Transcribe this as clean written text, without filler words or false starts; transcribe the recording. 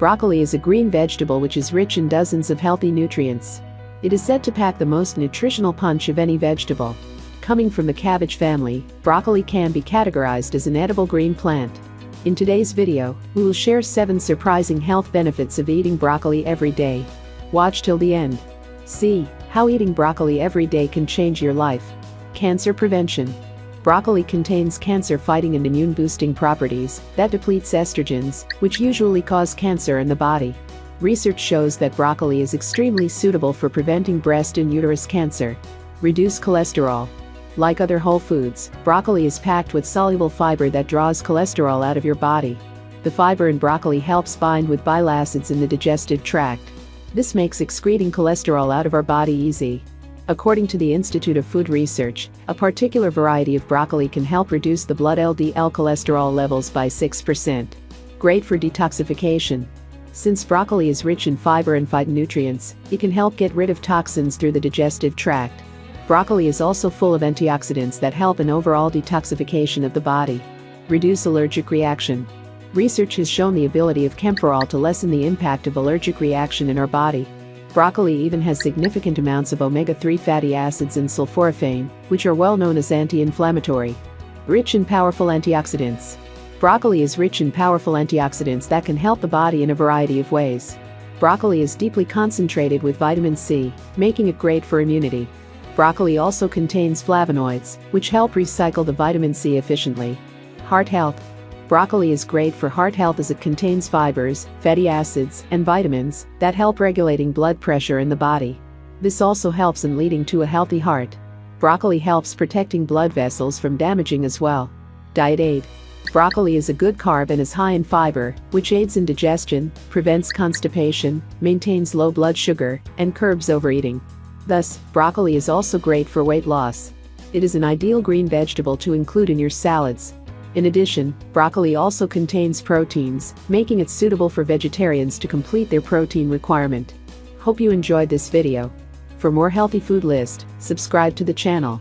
Broccoli is a green vegetable which is rich in dozens of healthy nutrients. It is said to pack the most nutritional punch of any vegetable. Coming from the cabbage family, broccoli can be categorized as an edible green plant. In today's video, we will share 7 surprising health benefits of eating broccoli every day. Watch till the end. See how eating broccoli every day can change your life. Cancer prevention. Broccoli contains cancer-fighting and immune-boosting properties that depletes estrogens, which usually cause cancer in the body. Research shows that broccoli is extremely suitable for preventing breast and uterus cancer. Reduce cholesterol. Like other whole foods, broccoli is packed with soluble fiber that draws cholesterol out of your body. The fiber in broccoli helps bind with bile acids in the digestive tract. This makes excreting cholesterol out of our body easy. According to the Institute of Food Research, a particular variety of broccoli can help reduce the blood LDL cholesterol levels by 6%. Great for detoxification. Since broccoli is rich in fiber and phytonutrients, it can help get rid of toxins through the digestive tract. Broccoli is also full of antioxidants that help in overall detoxification of the body. Reduce allergic reaction. Research has shown the ability of camphorol to lessen the impact of allergic reaction in our body. Broccoli even has significant amounts of omega-3 fatty acids and sulforaphane, which are well known as anti-inflammatory. Rich in powerful antioxidants. Broccoli is rich in powerful antioxidants that can help the body in a variety of ways. Broccoli is deeply concentrated with vitamin C, making it great for immunity. Broccoli also contains flavonoids, which help recycle the vitamin C efficiently. Heart health. Broccoli is great for heart health as it contains fibers, fatty acids, and vitamins that help regulating blood pressure in the body. This also helps in leading to a healthy heart. Broccoli helps protecting blood vessels from damaging as well. Diet aid. Broccoli is a good carb and is high in fiber, which aids in digestion, prevents constipation, maintains low blood sugar, and curbs overeating. Thus, broccoli is also great for weight loss. It is an ideal green vegetable to include in your salads. In addition, broccoli also contains proteins, making it suitable for vegetarians to complete their protein requirement. Hope you enjoyed this video. For more healthy food list, subscribe to the channel.